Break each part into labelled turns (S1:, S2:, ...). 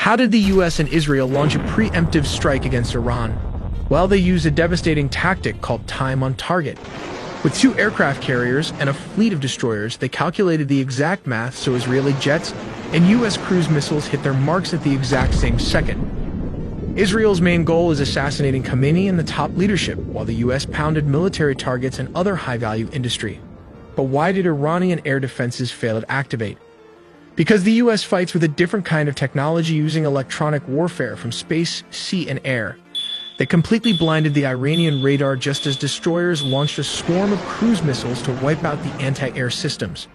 S1: How did the US and Israel launch a preemptive strike against Iran? Well, they used a devastating tactic called time on target. With 2 aircraft carriers and a fleet of destroyers, they calculated the exact math so Israeli jets and US cruise missiles hit their marks at the exact same second. Israel's main goal is assassinating Khamenei and the top leadership, while the US pounded military targets and other high-value industry. But why did Iranian air defenses fail to activate? Because the US fights with a different kind of technology using electronic warfare from space, sea, and air. They completely blinded the Iranian radar just as destroyers launched a swarm of cruise missiles to wipe out the anti-air systems.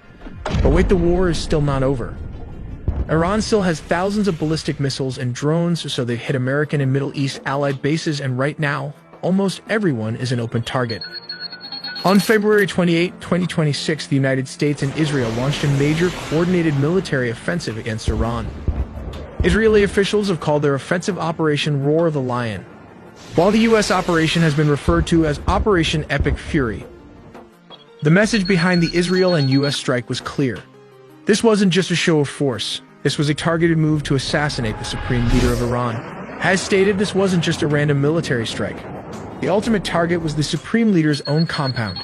S1: But wait, the war is still not over. Iran still has thousands of ballistic missiles and drones, so they hit American and Middle East allied bases, and right now, almost everyone is an open target. On February 28, 2026, the United States and Israel launched a major coordinated military offensive against Iran. Israeli officials have called their offensive Operation Roar the Lion, while the US operation has been referred to as Operation Epic Fury. The message behind the Israel and US strike was clear. This wasn't just a show of force. This was a targeted move to assassinate the supreme leader of Iran. As stated, this wasn't just a random military strike. The ultimate target was the supreme leader's own compound.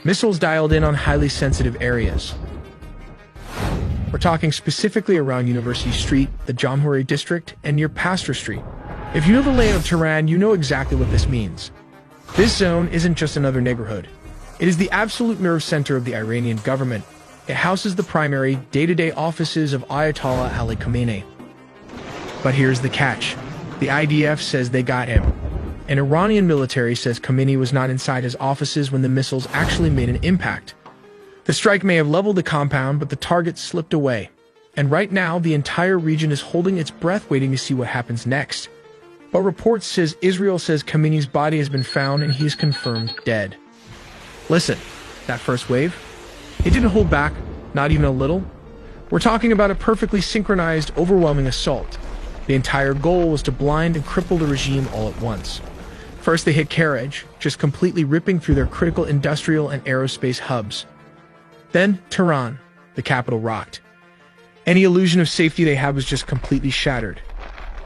S1: Missiles dialed in on highly sensitive areas. We're talking specifically around University Street, the Jamhuri district, and near Pasteur Street. If you know the layout of Tehran, you know exactly what this means. This zone isn't just another neighborhood. It is the absolute nerve center of the Iranian government. It houses the primary, day-to-day offices of Ayatollah Ali Khamenei. But here's the catch. The IDF says they got him. An Iranian military says Khamenei was not inside his offices when the missiles actually made an impact. The strike may have leveled the compound, but the target slipped away. And right now, the entire region is holding its breath waiting to see what happens next. But reports says Israel says Khamenei's body has been found and he is confirmed dead. Listen, that first wave? It didn't hold back, not even a little. We're talking about a perfectly synchronized, overwhelming assault. The entire goal was to blind and cripple the regime all at once. First, they hit Karaj, just completely ripping through their critical industrial and aerospace hubs. Then, Tehran, the capital, rocked. Any illusion of safety they had was just completely shattered.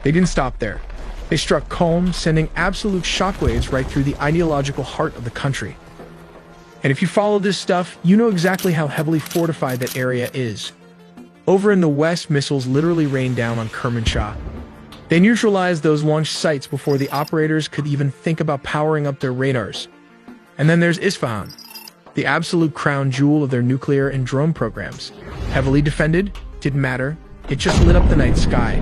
S1: They didn't stop there. They struck Qom, sending absolute shockwaves right through the ideological heart of the country. And if you follow this stuff, you know exactly how heavily fortified that area is. Over in the west, missiles literally rained down on Kermanshah. They neutralized those launch sites before the operators could even think about powering up their radars. And then there's Isfahan, the absolute crown jewel of their nuclear and drone programs. Heavily defended, didn't matter, it just lit up the night sky.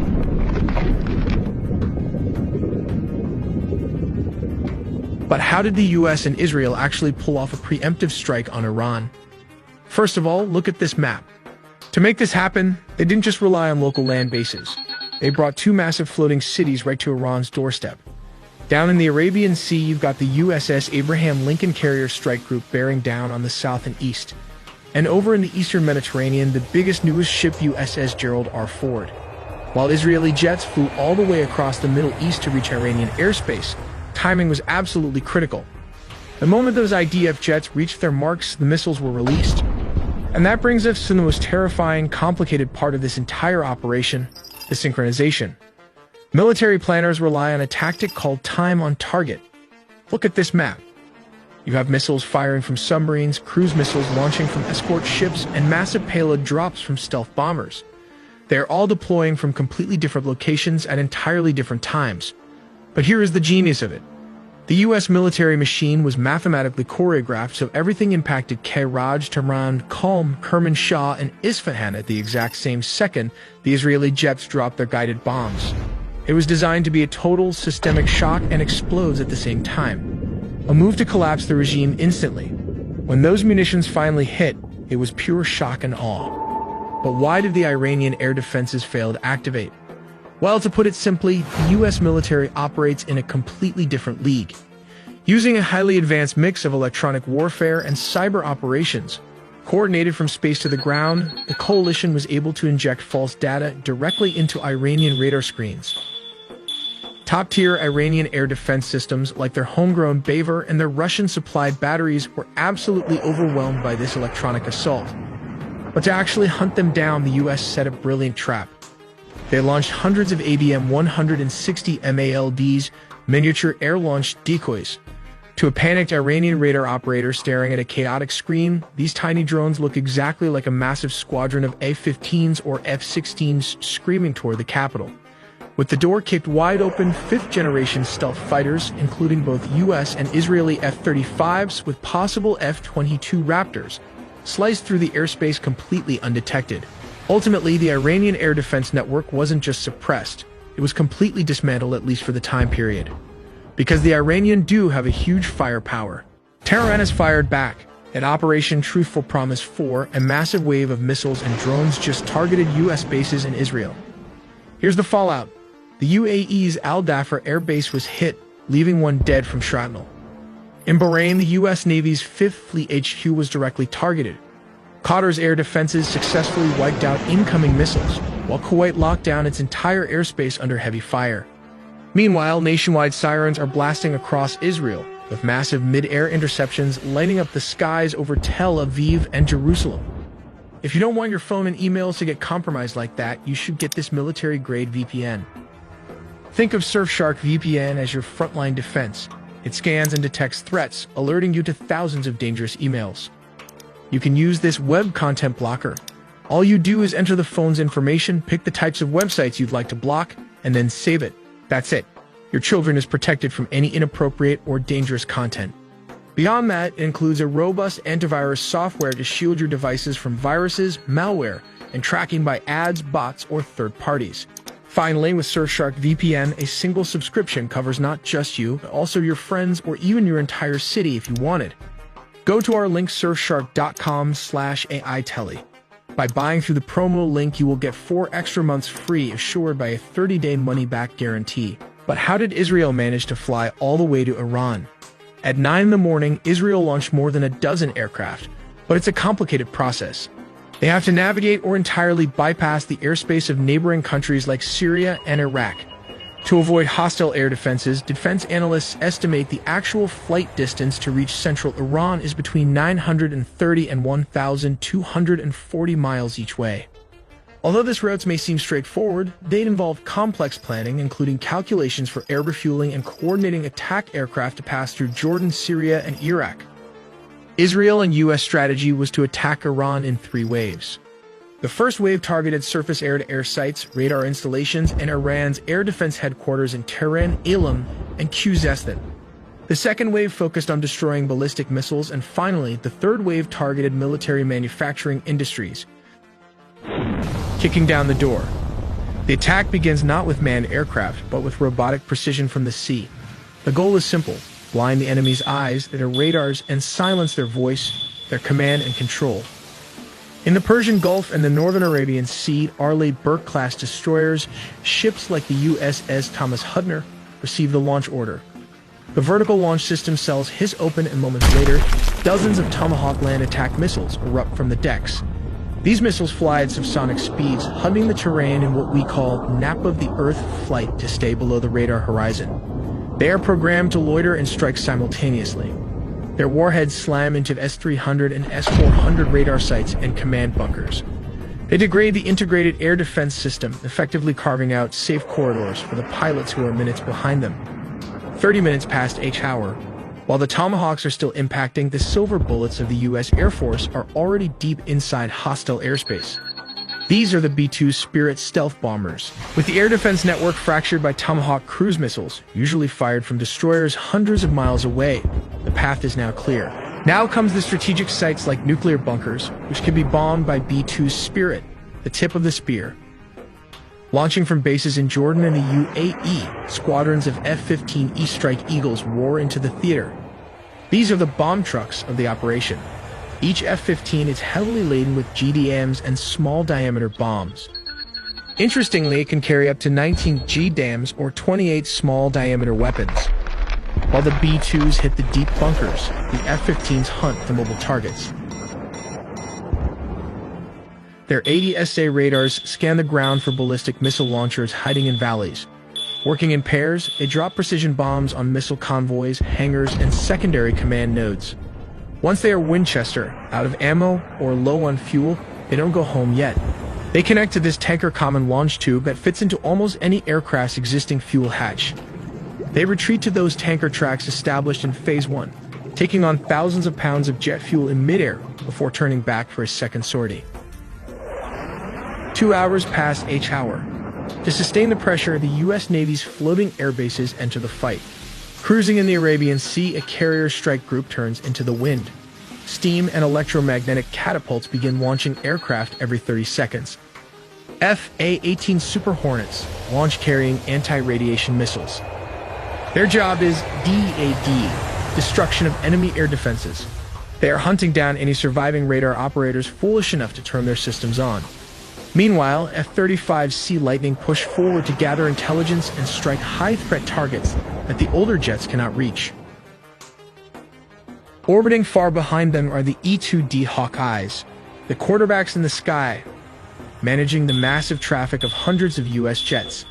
S1: But how did the US and Israel actually pull off a preemptive strike on Iran? First of all, look at this map. To make this happen, they didn't just rely on local land bases. They brought 2 massive floating cities right to Iran's doorstep. Down in the Arabian Sea, you've got the USS Abraham Lincoln Carrier Strike Group bearing down on the south and east. And over in the eastern Mediterranean, the biggest, newest ship, USS Gerald R. Ford. While Israeli jets flew all the way across the Middle East to reach Iranian airspace, timing was absolutely critical. The moment those IDF jets reached their marks, the missiles were released. And that brings us to the most terrifying, complicated part of this entire operation, the synchronization. Military planners rely on a tactic called time on target. Look at this map. You have missiles firing from submarines, cruise missiles launching from escort ships, and massive payload drops from stealth bombers. They are all deploying from completely different locations at entirely different times. But here is the genius of it. The US military machine was mathematically choreographed so everything impacted Karaj, Tehran, Qom, Kermanshah, and Isfahan at the exact same second the Israeli jets dropped their guided bombs. It was designed to be a total systemic shock and explodes at the same time. A move to collapse the regime instantly. When those munitions finally hit, it was pure shock and awe. But why did the Iranian air defenses fail to activate? Well, to put it simply, the US military operates in a completely different league. Using a highly advanced mix of electronic warfare and cyber operations, coordinated from space to the ground, the coalition was able to inject false data directly into Iranian radar screens. Top-tier Iranian air defense systems, like their homegrown Baver and their Russian-supplied batteries, were absolutely overwhelmed by this electronic assault. But to actually hunt them down, the US set a brilliant trap. They launched hundreds of ABM-160 MALDs, miniature air-launched decoys. To a panicked Iranian radar operator staring at a chaotic screen, these tiny drones look exactly like a massive squadron of A-15s or F-16s screaming toward the capital. With the door kicked wide open, fifth-generation stealth fighters, including both US and Israeli F-35s with possible F-22 Raptors, sliced through the airspace completely undetected. Ultimately, the Iranian air defense network wasn't just suppressed, it was completely dismantled, at least for the time period. Because the Iranians do have a huge firepower. Tehran has fired back. At Operation Truthful Promise 4, a massive wave of missiles and drones just targeted US bases in Israel. Here's the fallout. The UAE's Al Dhafar air base was hit, leaving one dead from shrapnel. In Bahrain, the US Navy's 5th Fleet HQ was directly targeted. Qatar's air defenses successfully wiped out incoming missiles, while Kuwait locked down its entire airspace under heavy fire. Meanwhile, nationwide sirens are blasting across Israel, with massive mid-air interceptions lighting up the skies over Tel Aviv and Jerusalem. If you don't want your phone and emails to get compromised like that, you should get this military-grade VPN. Think of Surfshark VPN as your frontline defense. It scans and detects threats, alerting you to thousands of dangerous emails. You can use this web content blocker. All you do is enter the phone's information, pick the types of websites you'd like to block, and then save it. That's it. Your children is protected from any inappropriate or dangerous content. Beyond that, it includes a robust antivirus software to shield your devices from viruses, malware, and tracking by ads, bots, or third parties. Finally, with Surfshark VPN, a single subscription covers not just you, but also your friends or even your entire city if you wanted. Go to our link surfshark.com/AITele. By buying through the promo link, you will get 4 extra months free, assured by a 30-day money-back guarantee. But how did Israel manage to fly all the way to Iran? At 9 in the morning, Israel launched more than a dozen aircraft, but it's a complicated process. They have to navigate or entirely bypass the airspace of neighboring countries like Syria and Iraq. To avoid hostile air defenses, defense analysts estimate the actual flight distance to reach central Iran is between 930 and 1,240 miles each way. Although these routes may seem straightforward, they involve complex planning, including calculations for air refueling and coordinating attack aircraft to pass through Jordan, Syria, and Iraq. Israel and U.S. strategy was to attack Iran in 3 waves. The first wave targeted surface air-to-air sites, radar installations, and Iran's air defense headquarters in Tehran, Elam, and Khuzestan. The second wave focused on destroying ballistic missiles, and finally, the third wave targeted military manufacturing industries. Kicking down the door. The attack begins not with manned aircraft, but with robotic precision from the sea. The goal is simple: blind the enemy's eyes, their radars, and silence their voice, their command and control. In the Persian Gulf and the Northern Arabian Sea, Arleigh Burke-class destroyers, ships like the USS Thomas Hudner, receive the launch order. The vertical launch system cells hiss open, and moments later, dozens of Tomahawk land attack missiles erupt from the decks. These missiles fly at subsonic speeds, hunting the terrain in what we call nap-of-the-earth flight to stay below the radar horizon. They are programmed to loiter and strike simultaneously. Their warheads slam into S-300 and S-400 radar sites and command bunkers. They degrade the integrated air defense system, effectively carving out safe corridors for the pilots who are minutes behind them. 30 minutes past each hour. While the Tomahawks are still impacting, the silver bullets of the U.S. Air Force are already deep inside hostile airspace. These are the B-2 Spirit stealth bombers. With the air defense network fractured by Tomahawk cruise missiles, usually fired from destroyers hundreds of miles away, the path is now clear. Now comes the strategic sites like nuclear bunkers, which can be bombed by B-2 Spirit, the tip of the spear. Launching from bases in Jordan and the UAE, squadrons of F-15 East Strike Eagles roar into the theater. These are the bomb trucks of the operation. Each F-15 is heavily laden with GDAMs and small-diameter bombs. Interestingly, it can carry up to 19 GDAMs or 28 small-diameter weapons. While the B-2s hit the deep bunkers, the F-15s hunt the mobile targets. Their ADSA radars scan the ground for ballistic missile launchers hiding in valleys. Working in pairs, they drop precision bombs on missile convoys, hangars, and secondary command nodes. Once they are Winchester, out of ammo, or low on fuel, they don't go home yet. They connect to this tanker common launch tube that fits into almost any aircraft's existing fuel hatch. They retreat to those tanker tracks established in Phase 1, taking on thousands of pounds of jet fuel in midair before turning back for a second sortie. 2 hours pass each hour. To sustain the pressure, the U.S. Navy's floating air bases enter the fight. Cruising in the Arabian Sea, a carrier strike group turns into the wind. Steam and electromagnetic catapults begin launching aircraft every 30 seconds. F/A-18 Super Hornets launch carrying anti-radiation missiles. Their job is DAD, destruction of enemy air defenses. They are hunting down any surviving radar operators foolish enough to turn their systems on. Meanwhile, F-35 Sea Lightning push forward to gather intelligence and strike high-threat targets that the older jets cannot reach. Orbiting far behind them are the E-2D Hawkeyes, the quarterbacks in the sky, managing the massive traffic of hundreds of U.S. jets.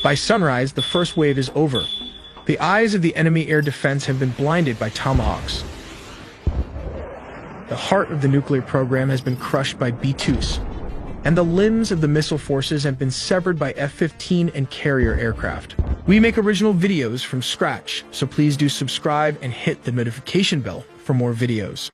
S1: By sunrise, the first wave is over. The eyes of the enemy air defense have been blinded by Tomahawks. The heart of the nuclear program has been crushed by B-2s, and the limbs of the missile forces have been severed by F-15 and carrier aircraft. We make original videos from scratch, so please do subscribe and hit the notification bell for more videos.